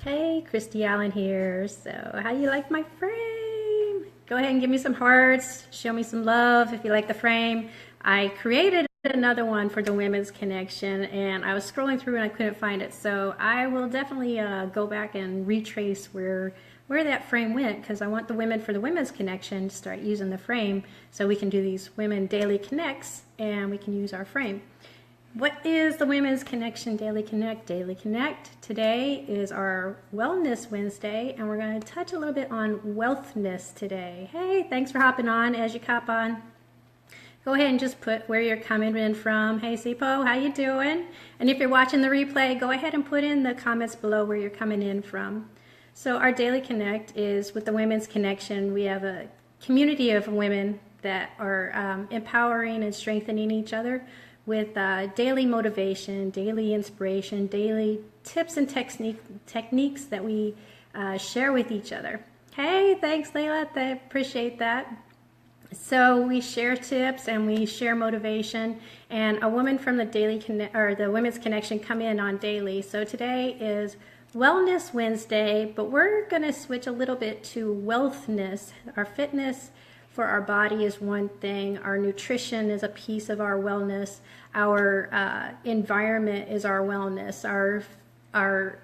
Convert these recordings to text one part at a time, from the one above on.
Hey, Christy Allen here. So, how you like my frame? Go ahead and give me some hearts. Show me some love if you like the frame. I created another one for the Women's Connection, and I was scrolling through and I couldn't find it. So, I will definitely go back and retrace where that frame went, because I want the women for the Women's Connection to start using the frame so we can do these Women Daily Connects and we can use our frame. What is the Women's Connection Daily Connect? Daily Connect today is our Wellness Wednesday, and we're going to touch a little bit on wealthness today. Hey, thanks for hopping on. As you hop on, go ahead and just put where you're coming in from. Hey, Sipo, how you doing? And if you're watching the replay, go ahead and put in the comments below where you're coming in from. So our Daily Connect is with the Women's Connection. We have a community of women that are empowering and strengthening each other with daily motivation, daily inspiration, daily tips and techniques that we share with each other. Hey, thanks, Layla. I appreciate that. So we share tips and we share motivation, and a woman from the the Women's Connection come in on daily. So today is Wellness Wednesday, but we're going to switch a little bit to wealthness. Our fitness for our body is one thing. Our nutrition is a piece of our wellness. Our environment is our wellness. Our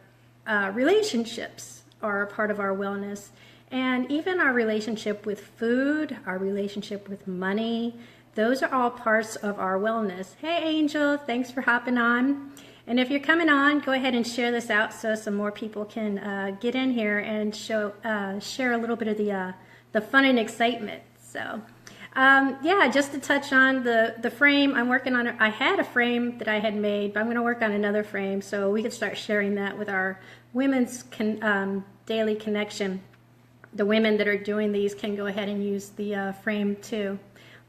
relationships are a part of our wellness. And even our relationship with food, our relationship with money, those are all parts of our wellness. Hey, Angel, thanks for hopping on. And if you're coming on, go ahead and share this out so some more people can get in here and share a little bit of the fun and excitement. So, yeah, just to touch on the frame, I'm working on it. I had a frame that I had made, but I'm going to work on another frame so we can start sharing that with our Women's Daily Connection. The women that are doing these can go ahead and use the frame too.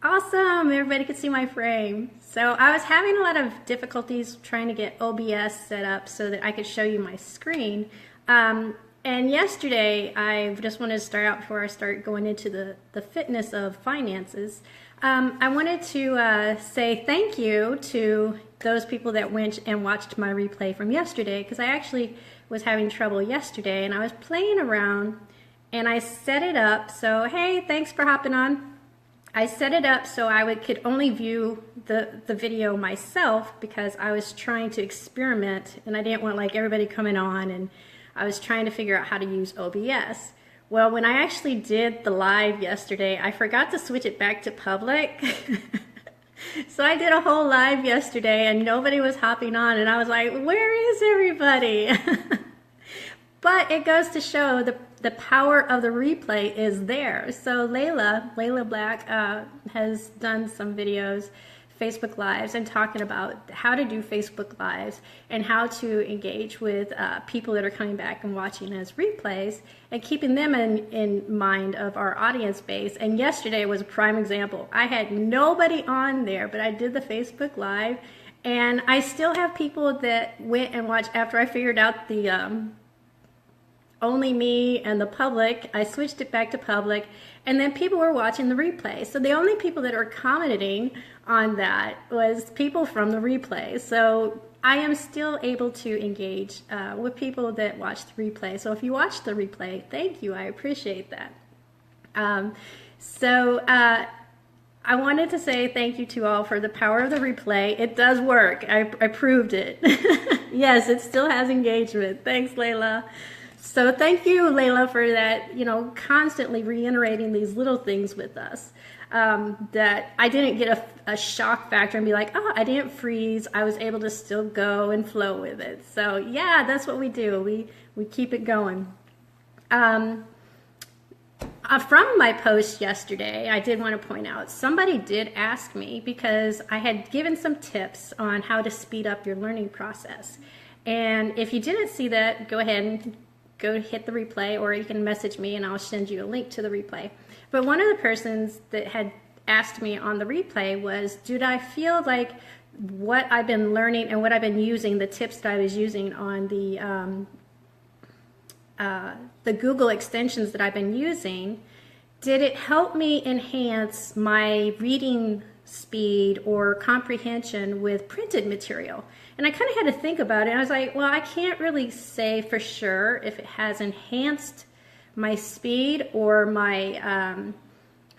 Awesome, everybody can see my frame. So I was having a lot of difficulties trying to get OBS set up so that I could show you my screen. And yesterday, I just wanted to start out before I start going into the fitness of finances. I wanted to say thank you to those people that went and watched my replay from yesterday, because I actually was having trouble yesterday, and I was playing around, and I set it up. So, hey, thanks for hopping on. I set it up so I could only view the video myself, because I was trying to experiment, and I didn't want like everybody coming on, and I was trying to figure out how to use OBS. Well, when I actually did the live yesterday, I forgot to switch it back to public. So I did a whole live yesterday and nobody was hopping on, and I was like, where is everybody? But it goes to show the power of the replay is there. So Layla Black has done some videos, Facebook Lives, and talking about how to do Facebook Lives and how to engage with people that are coming back and watching as replays and keeping them in mind of our audience base. And yesterday was a prime example. I had nobody on there, but I did the Facebook Live, and I still have people that went and watched after I figured out the only me and the public. I switched it back to public, and then people were watching the replay. So the only people that are commenting on that was people from the replay. So I am still able to engage with people that watch the replay. So if you watch the replay, thank you. I appreciate that. I wanted to say thank you to all for the power of the replay. It does work. I proved it. Yes, it still has engagement. Thanks, Layla. So thank you, Layla, for that, constantly reiterating these little things with us. That I didn't get a shock factor and be like, oh, I didn't freeze. I was able to still go and flow with it. So yeah, that's what we do. We keep it going. From my post yesterday, I did want to point out, somebody did ask me, because I had given some tips on how to speed up your learning process. And if you didn't see that, go ahead and go hit the replay, or you can message me and I'll send you a link to the replay. But one of the persons that had asked me on the replay was, did I feel like what I've been learning and what I've been using, the tips that I was using on the Google extensions that I've been using, did it help me enhance my reading speed or comprehension with printed material? And I kind of had to think about it. I was like, well, I can't really say for sure if it has enhanced my speed or my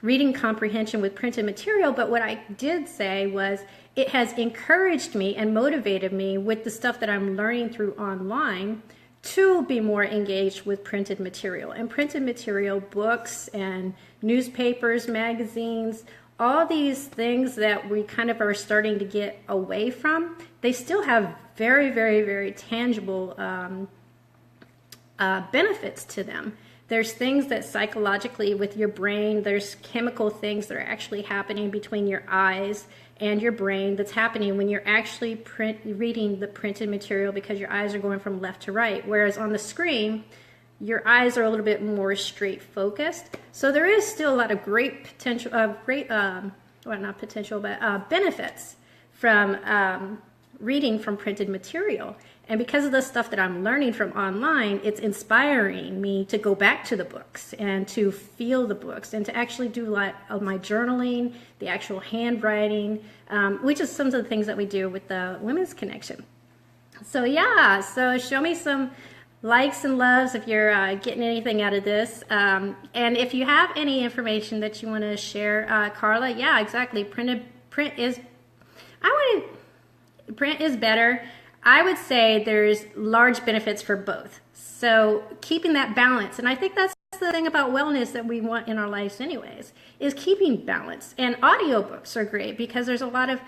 reading comprehension with printed material, but what I did say was it has encouraged me and motivated me with the stuff that I'm learning through online to be more engaged with printed material. And printed material, books and newspapers, magazines, all these things that we kind of are starting to get away from, they still have very, very, very tangible benefits to them. There's things that psychologically with your brain, there's chemical things that are actually happening between your eyes and your brain that's happening when you're actually reading the printed material, because your eyes are going from left to right. Whereas on the screen, your eyes are a little bit more straight focused. So there is still a lot of great potential, not potential, but benefits from reading from printed material. And because of the stuff that I'm learning from online, it's inspiring me to go back to the books and to feel the books and to actually do a lot of my journaling, the actual handwriting, which is some of the things that we do with the Women's Connection. So yeah, so show me some likes and loves if you're getting anything out of this. And if you have any information that you want to share, Carla, yeah, exactly. Print is better. I would say there's large benefits for both. So keeping that balance, and I think that's the thing about wellness that we want in our lives anyways, is keeping balance. And audiobooks are great because there's a lot of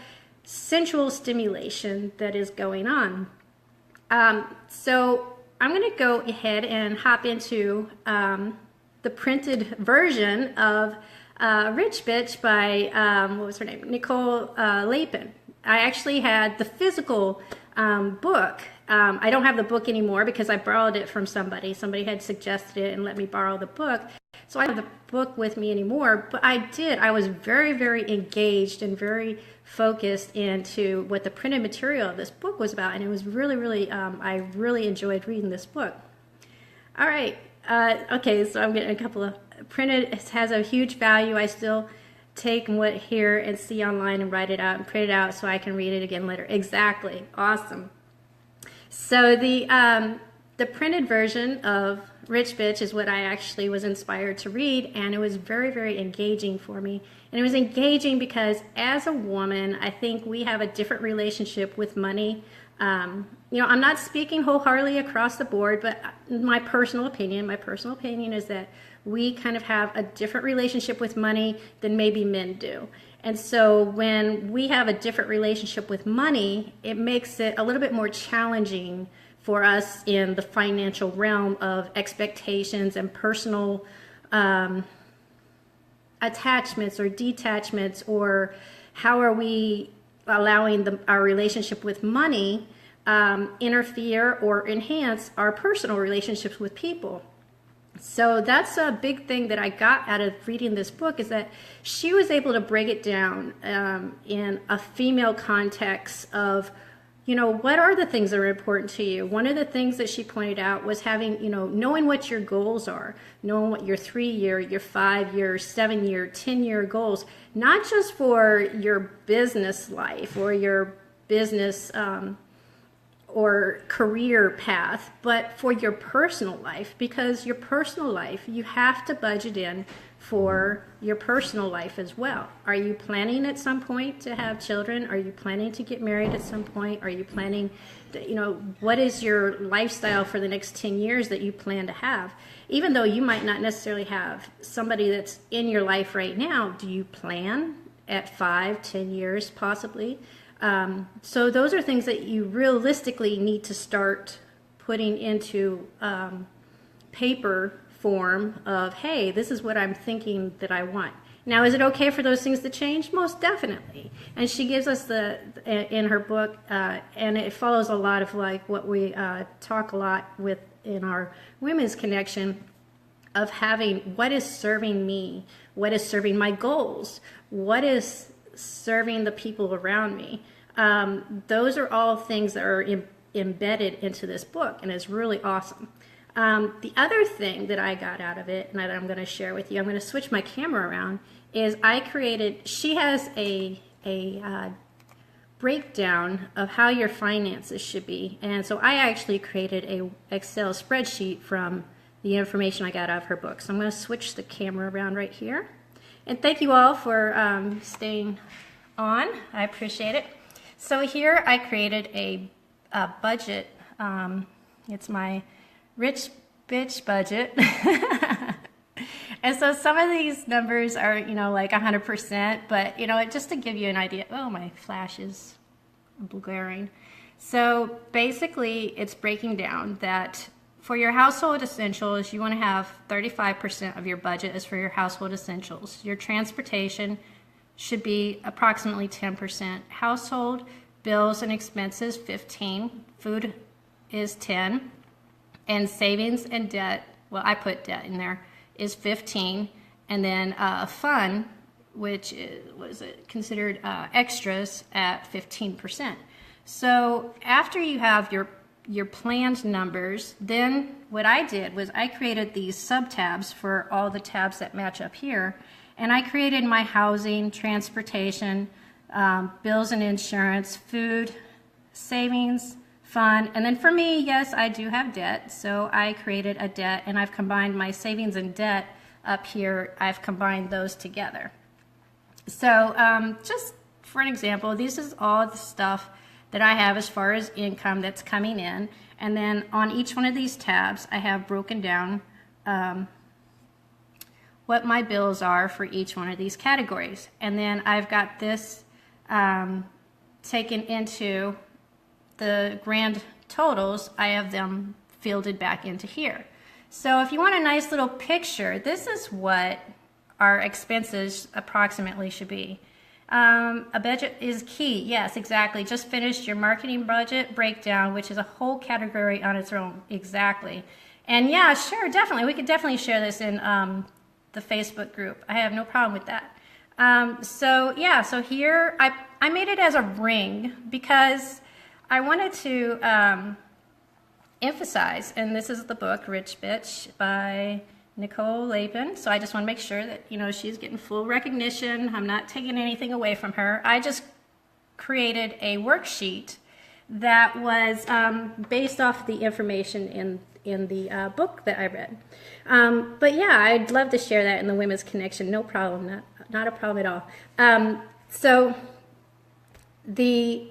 sensual stimulation that is going on. So I'm going to go ahead and hop into the printed version of Rich Bitch by, what was her name? Nicole Lapin. I actually had the physical book. I don't have the book anymore because I borrowed it from somebody. Somebody had suggested it and let me borrow the book. So I don't have the book with me anymore, but I was very, very engaged and very focused into what the printed material of this book was about. And it was really, really, I really enjoyed reading this book. All right. Okay, so I'm getting a couple of printed. It has a huge value. I still take what here and see online and write it out and print it out so I can read it again later. Exactly. Awesome. So the printed version of Rich Bitch is what I actually was inspired to read, and it was very, very engaging for me. And it was engaging because as a woman, I think we have a different relationship with money. You know, I'm not speaking wholeheartedly across the board, but my personal opinion is that we kind of have a different relationship with money than maybe men do. And so when we have a different relationship with money, it makes it a little bit more challenging for us in the financial realm of expectations and personal attachments or detachments, or how are we allowing our relationship with money interfere or enhance our personal relationships with people. So that's a big thing that I got out of reading this book, is that she was able to break it down in a female context of, you know, what are the things that are important to you? One of the things that she pointed out was having, you know, knowing what your goals are, knowing what your 3-year, your 5-year, 7-year, 10-year goals, not just for your business life or your business or career path, but for your personal life, because your personal life, you have to budget in for your personal life as well. Are you planning at some point to have children? Are you planning to get married at some point? Are you planning, you know, what is your lifestyle for the next 10 years that you plan to have? Even though you might not necessarily have somebody that's in your life right now, do you plan at 5, 10 years possibly? So those are things that you realistically need to start putting into paper form of, hey, this is what I'm thinking that I want. Now, is it okay for those things to change? Most definitely. And she gives us in her book, and it follows a lot of like what we talk a lot with in our Women's Connection, of having what is serving me, what is serving my goals, what is serving the people around me. Those are all things that are embedded into this book, and it's really awesome. The other thing that I got out of it, and that I'm going to share with you, I'm going to switch my camera around, is I created, she has a breakdown of how your finances should be. And so I actually created a Excel spreadsheet from the information I got out of her book. So I'm going to switch the camera around right here. And thank you all for staying on. I appreciate it. So here I created a budget. It's my rich bitch budget. And so some of these numbers are, like 100%, but, just to give you an idea. Oh, my flash is glaring. So basically, it's breaking down that for your household essentials, you want to have 35% of your budget is for your household essentials. Your transportation should be approximately 10%. Household bills and expenses, 15%. Food is 10%. And savings and debt, well, I put debt in there, is 15%. And then fun, which was considered extras, at 15%. So after you have your planned numbers, then what I did was I created these sub-tabs for all the tabs that match up here. And I created my housing, transportation, bills and insurance, food, savings, fun. And then for me, yes, I do have debt. So I created a debt, and I've combined my savings and debt up here. I've combined those together. So just for an example, this is all the stuff that I have as far as income that's coming in. And then on each one of these tabs, I have broken down what my bills are for each one of these categories. And then I've got this taken into the grand totals. I have them fielded back into here. So if you want a nice little picture, this is what our expenses approximately should be. A budget is key. Yes, exactly. Just finished your marketing budget breakdown, which is a whole category on its own. Exactly. And yeah, sure, definitely. We could definitely share this in the Facebook group. I have no problem with that. So yeah, so here I made it as a ring because I wanted to emphasize, and this is the book, Rich Bitch by Nicole Lapin. So I just want to make sure that, she's getting full recognition. I'm not taking anything away from her. I just created a worksheet that was based off the information in the book that I read. But yeah, I'd love to share that in the Women's Connection. No problem. Not a problem at all. So the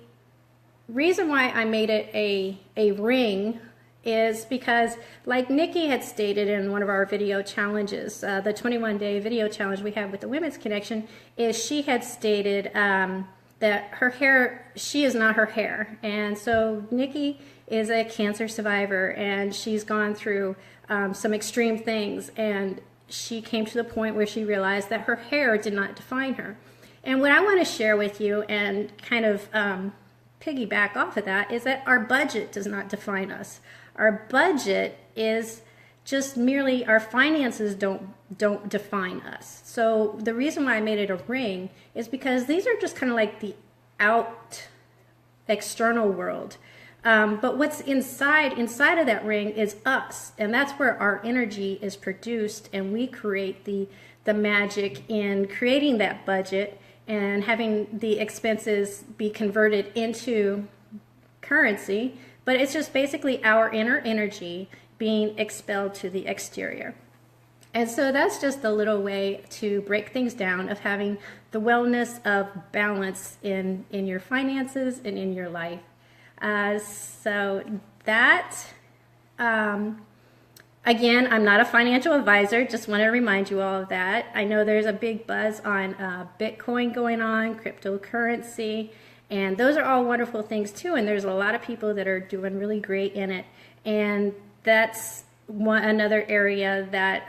reason why I made it a ring is because, like Nikki had stated in one of our video challenges, the 21-day video challenge we have with the Women's Connection, is she had stated that her hair, she is not her hair. And so Nikki is a cancer survivor, and she's gone through some extreme things, and she came to the point where she realized that her hair did not define her. And what I want to share with you and kind of piggyback off of that is that our budget does not define us. Our budget is just merely, our finances don't define us. So the reason why I made it a ring is because these are just kind of like the external world. But what's inside of that ring is us, and that's where our energy is produced, and we create the magic in creating that budget and having the expenses be converted into currency. But it's just basically our inner energy being expelled to the exterior. And so that's just a little way to break things down of having the wellness of balance in your finances and in your life. So that, again, I'm not a financial advisor, just want to remind you all of that. I know there's a big buzz on Bitcoin going on, cryptocurrency, and those are all wonderful things too, and there's a lot of people that are doing really great in it. And that's another area that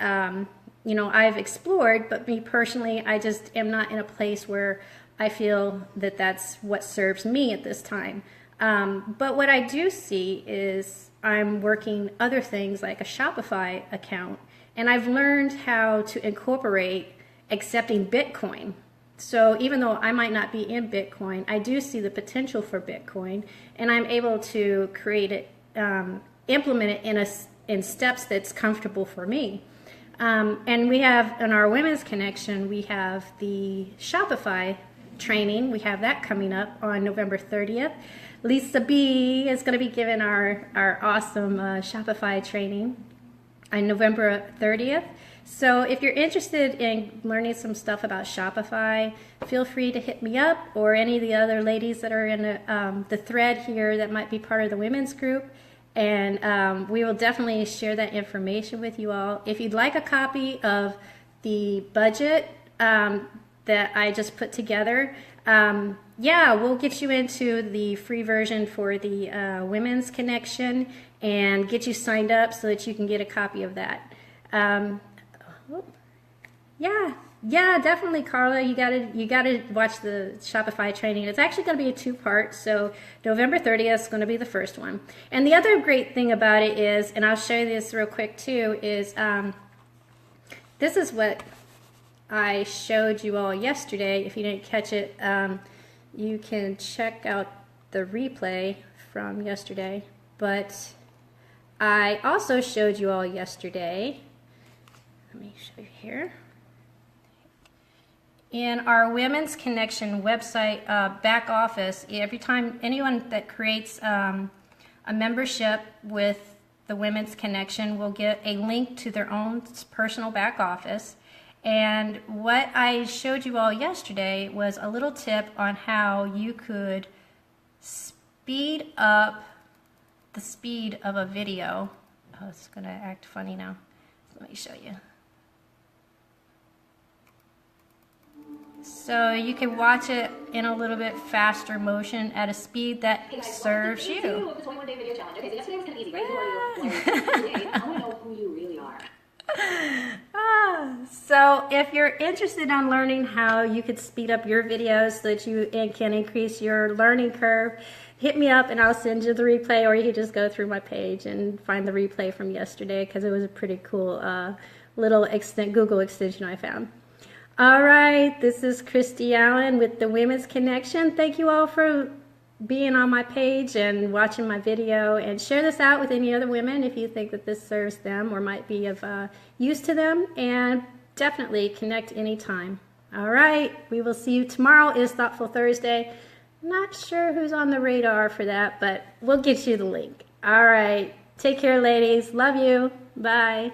I've explored, but me personally, I just am not in a place where I feel that that's what serves me at this time. But what I do see is I'm working other things like a Shopify account, and I've learned how to incorporate accepting Bitcoin. So even though I might not be in Bitcoin, I do see the potential for Bitcoin, and I'm able to create it, implement it in steps that's comfortable for me. And we have, in our Women's Connection, we have the Shopify training. We have that coming up on November 30th. Lisa B is going to be giving our awesome Shopify training on November 30th. So if you're interested in learning some stuff about Shopify, feel free to hit me up, or any of the other ladies that are in the thread here that might be part of the women's group. And we will definitely share that information with you all. If you'd like a copy of the budget that I just put together, yeah, we'll get you into the free version for the Women's Connection and get you signed up so that you can get a copy of that. Yeah, definitely, Carla. You gotta watch the Shopify training. It's actually going to be a two-part. So November 30th is going to be the first one. And the other great thing about it is, and I'll show you this real quick too, is this is what I showed you all yesterday. If you didn't catch it, you can check out the replay from yesterday. But I also showed you all yesterday. Let me show you here. In our Women's Connection website back office, every time anyone that creates a membership with the Women's Connection will get a link to their own personal back office. And what I showed you all yesterday was a little tip on how you could speed up the speed of a video. Oh, it's going to act funny now. Let me show you. So you can watch it in a little bit faster motion at a speed that serves you. The 21-day video challenge. Okay, so yesterday was kind of easy, right? Today, I want to know who you really are. So if you're interested in learning how you could speed up your videos so that you can increase your learning curve, hit me up and I'll send you the replay, or you can just go through my page and find the replay from yesterday, because it was a pretty cool little Google extension I found. All right, this is Christy Allen with the Women's Connection. Thank you all for being on my page and watching my video, and share this out with any other women if you think that this serves them or might be of use to them, and definitely connect anytime. All right, we will see you tomorrow. Is Thoughtful Thursday. Not sure who's on the radar for that, but we'll get you the link. All right, take care, ladies. Love you. Bye.